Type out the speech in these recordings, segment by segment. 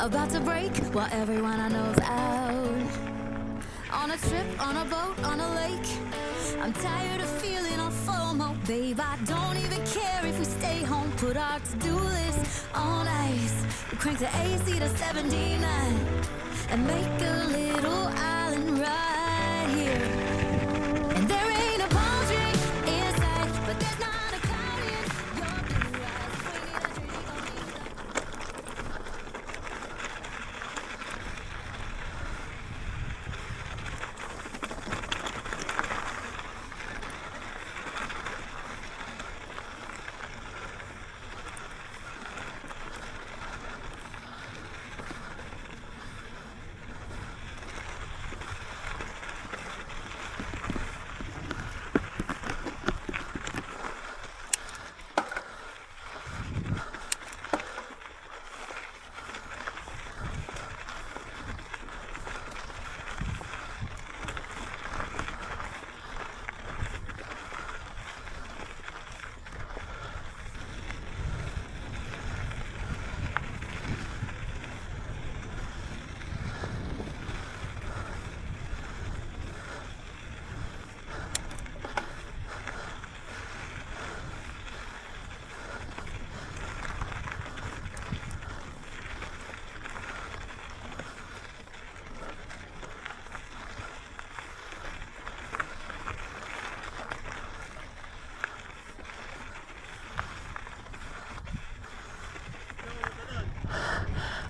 About to break while everyone I know's out. On a trip, on a boat, on a lake. I'm tired of feeling all FOMO. Babe, I don't even care if we stay home. Put our to-do list on ice. We crank the AC to 79 and make a little island right here. And there ain't a palm tree in sight, but there's not a cloud in your blue eyes. Bring me that drink on me.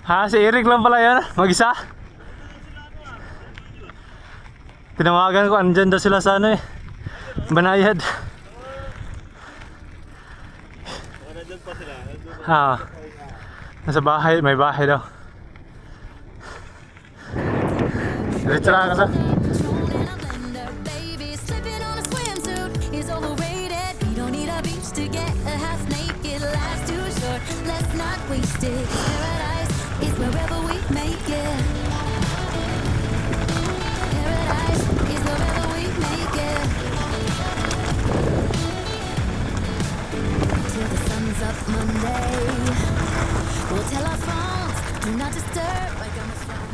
Ha, si Eric lang pala yun, mag-isa. Tinawagan ko, andyan daw sila sa ano eh, Banayad. Ha, nasa bahay, may bahay daw. Diretso lang ka sa. Wherever we make it, paradise is wherever we make it. Till the sun's up Monday, we'll tell our phones, do not disturb. Like I'm a strong.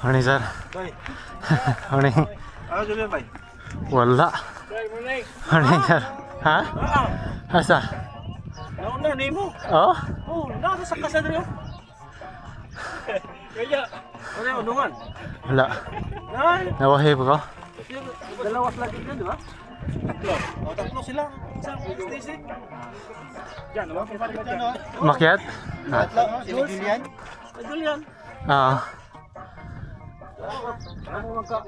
Morning sir. Morning. Ano dyan ba? Wala. Morning sir. Ha? Asa? Nauna, ni mo. Oh? Oo, nasa sa kasa rin. Kaya, ano yung unungan? Wala. Ay, Nawahi po ko. dalawas lagi dyan, di ba? Tatlo. O, tatlo sila. Isang Stacy. Diyan, naman. Makiat? Ha? Sila Julian. Julian. Oo. Ano magka...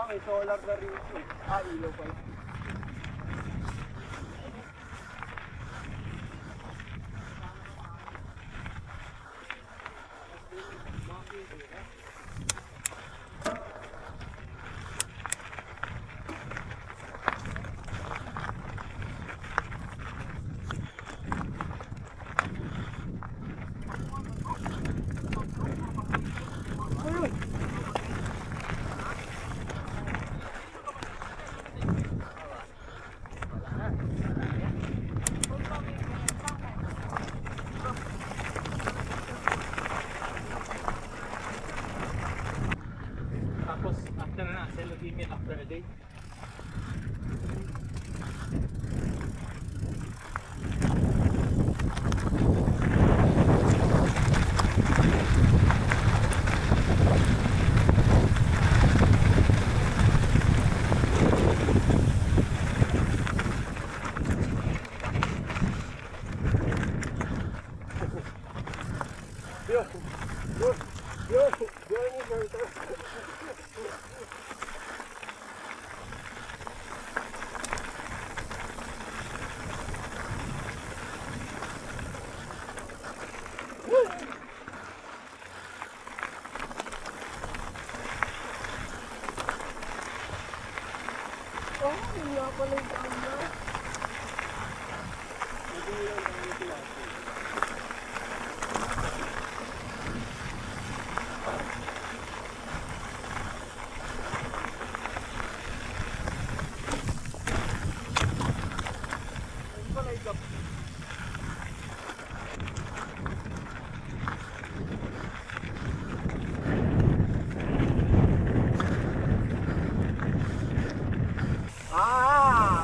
may solar na rin ito. Ilaw pa ito. Tapos after na, sell limit after a day.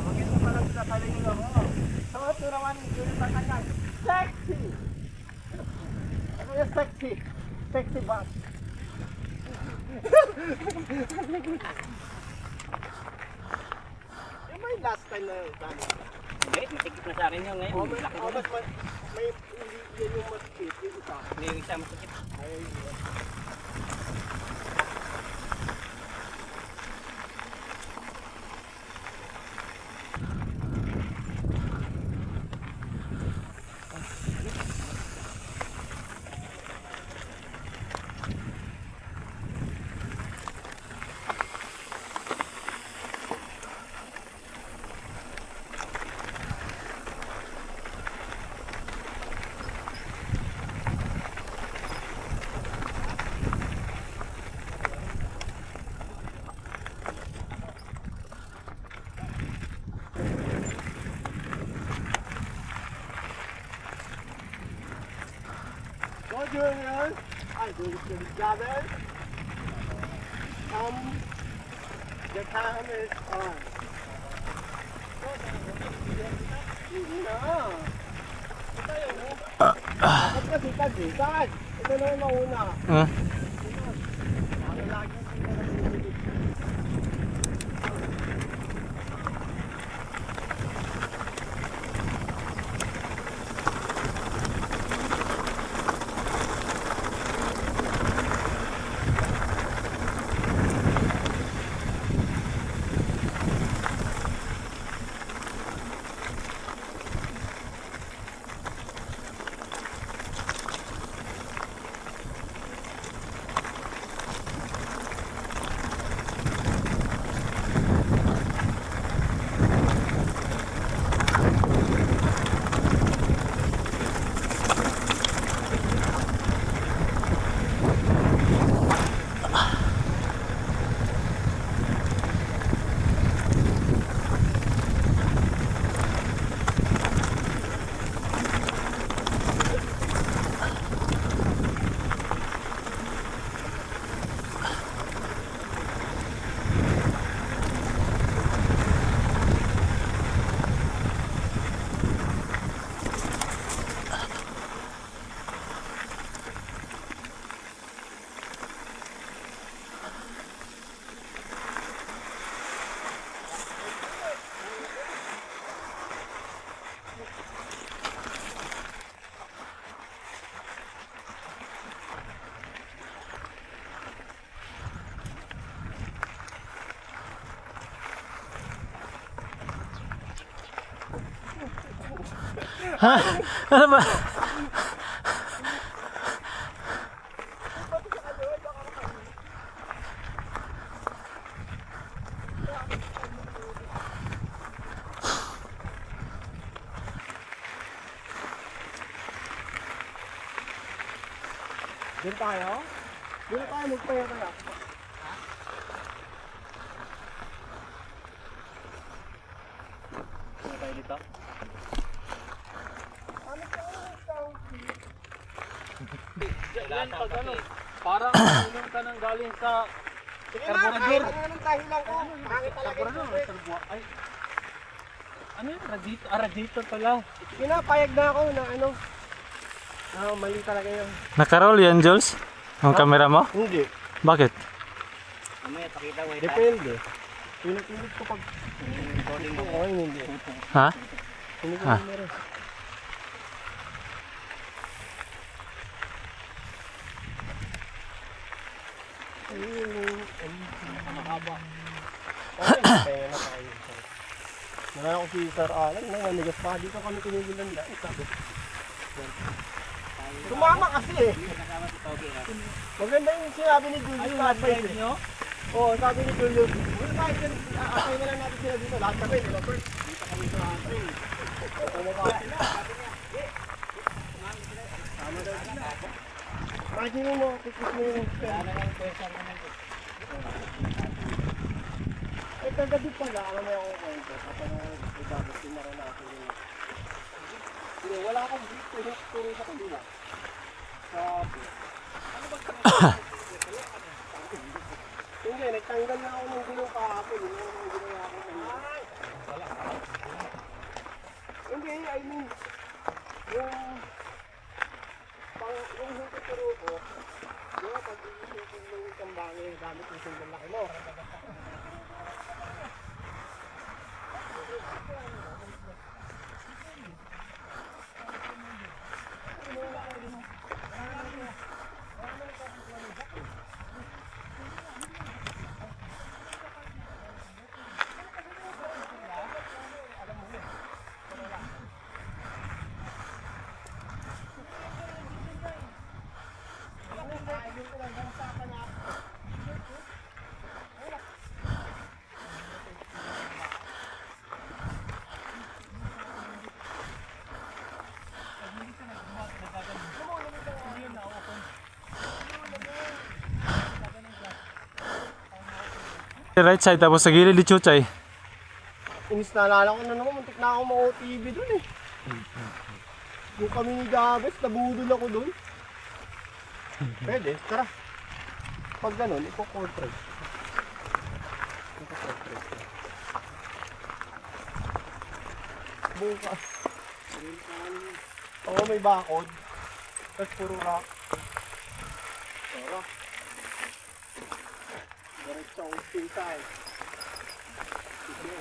Maganda pala sila talingin ako. Suot ko naman yung sa kanya. Sexy! Ano yung sexy? Sexy box. Yung may last time na yun. Wait, matikip na sa akin yun ngayon. May hindi yun yung matikip. Yung isa. May yung isa matikip. Ay, Junior, I do the gather. The time is on. Bakit kasi kagitan? Ito na yung mauna. Para lagi sila nag-ulit. Ha? Ano ba? Doon tayo? Doon tayo magpahinga kaya. Ano tayo dito? Yan pag ano, parang inom ka nang galing sa Sige na, kahit ano ng dahilan ko. Pangit talaga Sabura ito. no, reservoir. Ay. Ano yun? Radiator, radiator pala. Sige na, payag na ako na ano. Mali talaga yun. Nakaroll yan, Jules? Ang camera mo? Hindi. Bakit? Mamaya pakita ko. Depende. Pinag-pinag ko pag... Recording mo. Oo, hindi. Ha? Hindi ko Ah. meron. Mahaba. Okay, kaya na tayo. Nalala ko si Sir Alan, nanigas pa. Dito kami tinigilan na. Sabi. Sumama kasi eh. Maganda yung sinabi ni Julius. Advice eh. Oo, sabi ni Julius. Wala tayo dyan. Asay na lang natin sila dito. Lahat kami, di ba first? Dito kami sa country. Imagine mo, kikis mo yung eh, kagabi pala, alam mo yung kwento. Kapag ibabot din na rin natin yun. Hindi, wala akong brief. Pwede turo sa kanila. Sabi. Ano ba hindi, nagtanggal na ako ng gulong kahapon. Yun ang ginawa ko kanina. Hindi, I mean, yung hututuro ko, di ba, pag iisipin mo yung tambangi, gamit yung sundal laki mo. Right side, tapos sa gilid ni Chuchay. Inis naalala ko na naman, muntik na ako ma-OTV dun eh. Yung kami ni Gabes, nabudol ako dun. Pwede, tara. Pag ganun, ipo-portrait. Ipo-portrait. Bukas. Oo, may bakod. Tapos puro rock. Tara. Diretso ang spin tayo. Sige.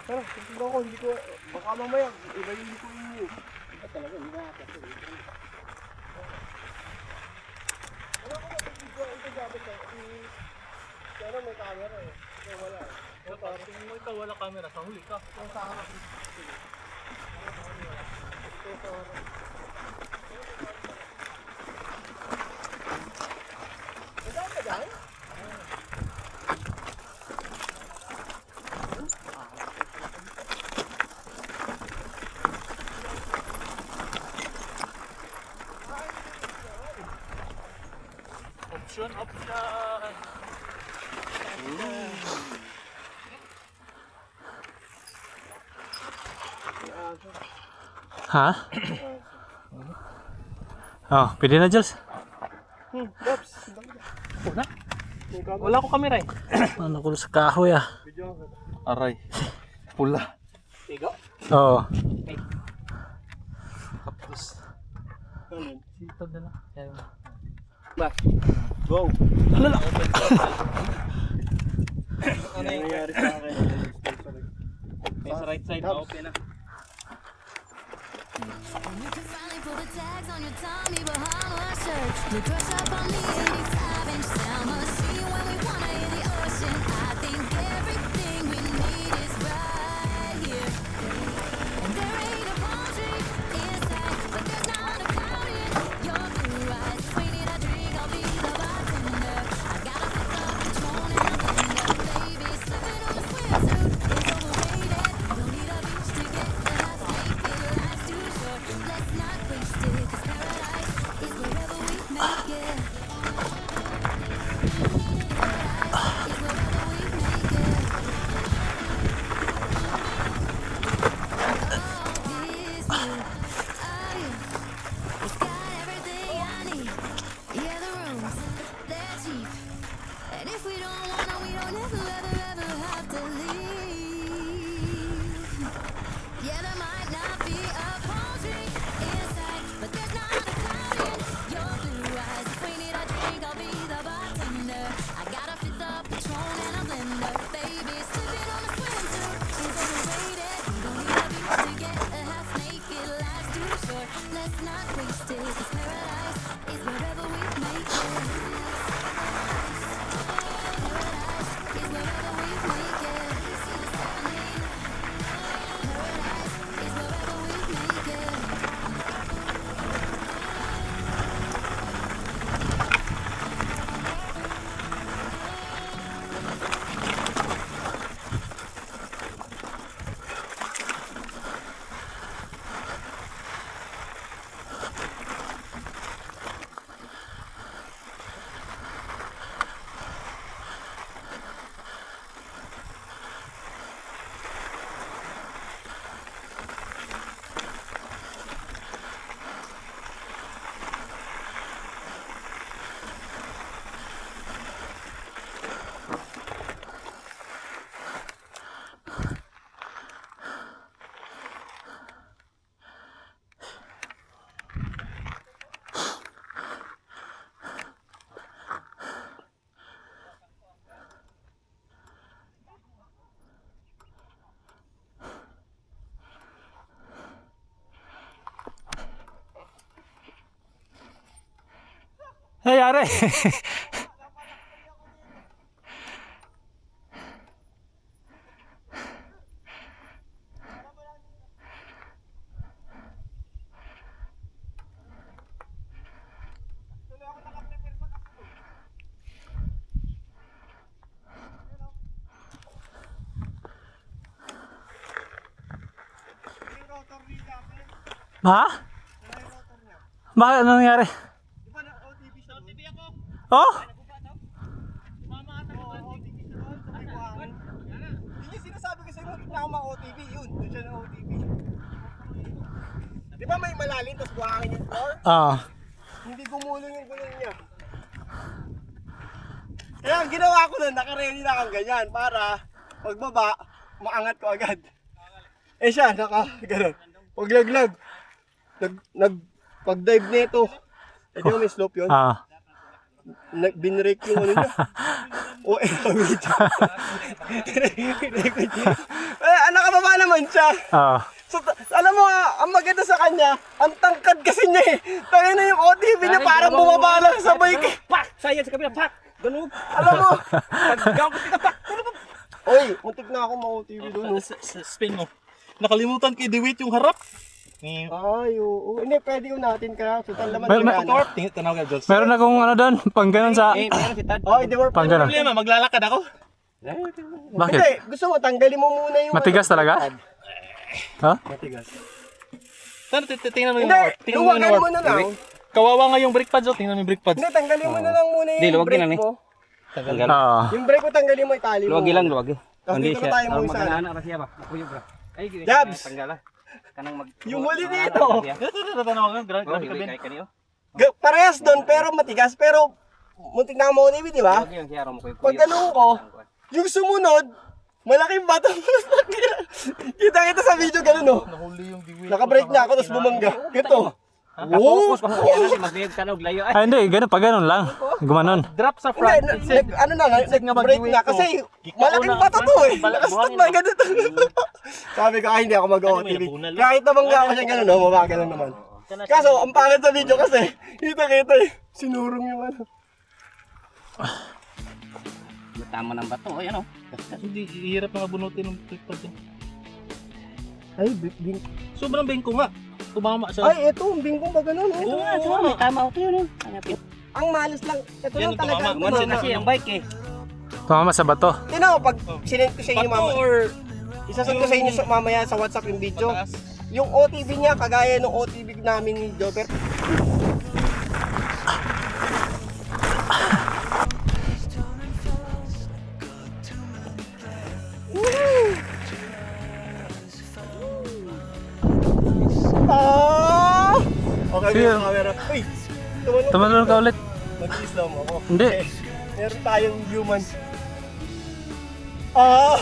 Tara, tignan ko, hindi ko, baka mamaya, iba yung liko ninyo. Iba talaga, hindi na ako. Wala ko matibigyan, ito gabi ka. Pero may camera eh. Kaya wala eh. Tingin mo ikaw wala camera, sa huli ka. Yung sa harap. Madami ka dyan? Option. Ha? Oh, pwede na, Jules. Pops. Una? Wala ko kamera eh. Ano ko sa kahoy ah. Aray. Pula. Tigo? Oo. Tapos. Sito na lang. Kaya mo. Go. Alala. Ano yung nangyari sa akin? May sa right side. Open na. You can finally pull the tags on your Tommy Bahama shirt. You crush up on the 85-inch sound machine when we wanna hear the ocean. I think everything we need is right here. And there ain't a palm tree inside, but there's not a cloud in your blue eyes. If we need a drink, I'll be the bartender. I gotta pick up the phone and I'll end up, baby, slipping on a swimsuit. It's overrated. Don't need a beach to get the half naked. Life's too short. Let's not waste it, 'cause paradise is wherever we make it. Paradise is wherever we make it. Oh, this view, oh yeah, it's got everything I need. Yeah, the rooms, they're cheap, and if we don't wanna, we don't ever, ever, ever have to leave. Yeah, there might not be a palm tree inside, but there's not a cloud in your blue eyes. If we need a drink, I'll be the bartender. I gotta fit the Patron and a blender, baby. Slipping on a swimsuit is overrated. We don't need a beach to get a half naked. Life's too short. Let's not waste it, 'cause paradise is wherever we make it. Paradise is wherever we make it. Paradise is wherever we make it. Hey, are. Ha? Bakit? Ano nangyari? Oh? Yun yung sinasabi ko sa'yo, hindi na ako ma-OTV yun. Doon siya na OTV. Di ba may malalim, tapos buhangin yung floor? Ah. Hindi gumulong yung gulong niya. Kaya ang ginawa ko nun, naka-ready na kang ganyan para pagbaba, maangat ko agad. Eh siya, naka-ganon. Paglaglag, pag-dive nito, eh di ba may slope yun? Ah. Binrake yung ano niya. O, nakababa naman siya. Ah. So, alam mo, ang maganda sa kanya, ang tangkad kasi niya eh. Tayo na yung OTV niya parang bumaba lang sa bike eh. Pak! Sayang sa kabila, pak! Ganun! Alam mo, Paggaw ko tika, pak! oy, muntik na ako ma-OTV doon. Spin mo. Nakalimutan kay Dewey yung harap. Ay, oo. Hindi, pwede yun natin kaya. So, talaman May- yung Torp, tanaw ka, Jules. Meron akong ano doon, pang ganun sa... Eh, meron si Tad. Oh, hindi work. Pang ganun. Problema, maglalakad ako. Bakit? Hindi, gusto mo, tanggalin mo muna yung... Matigas talaga? Ha? Matigas. Tara, tingnan mo yung Hindi, warp. Tingnan mo yung luwagan warp. mo na lang. Kawawa nga yung brake pads, oh. Tingnan mo yung brake pads. Hindi, tanggalin mo na lang muna Hindi, yung luwag brake yan, mo. Tanggal. Ah. Yung brake mo, tanggalin mo, itali mo. Luwag lang, luwag. Tapos dito na tayo mo isa. Magkanaana pa siya ba? Nakuyo bro. Ay, Jabs! Tanggal ah. Kanang mag Yung huli dito. Tanawagan, grabe Oh, ka hiwi din. kay kaniyo. Parehas doon, pero matigas. Pero, muntik na mo ni di ba? Wag yung hiyaro mo koy. Pag ganun ko, yung sumunod, malaking bato. Kita-kita sa video ganun, no? Nahuli yung diwi. Naka-break na ako, tapos bumangga. Ito. Oo! Focus pa sa magliyag ka og layo ay. Ay, hindi. Ganun, pag ganun lang. Gumanon. Drop sa Hindi, front. nag-break na. Kasi, malaking bato to eh. Nakastop na ganito. Sabi ko, hindi ako mag-OTV. Kahit nabangga ako siya ganun, no? Mabagal lang naman. Kaso, ang pangit sa video kasi, kita-kita eh. Sinurong yung ano. Tama ng bato, ay ano. Hindi, hirap na mabunutin ng tripod yan. Ay, Sobrang bengko nga. Tumama siya. ay, ito, ang bingkong ba ganun? Ito nga, ito nga. Tama ako yun. Hanapin. Ang malas lang, ito Yan lang ang talaga. tumama. ang Once tumama. Kasi ang bike eh. Tumama sa bato. Tingnan mo, pag sinend ko sa inyo Bato mamaya, or isasend ko sa inyo mamaya sa WhatsApp yung video. mataas? Yung OTV niya, kagaya ng OTV namin ni Jobber. Ah! Okay, Sige. may camera. Uy, Tumalon ka ulit. mag-islam ako. Hindi. Meron tayong human. Ah!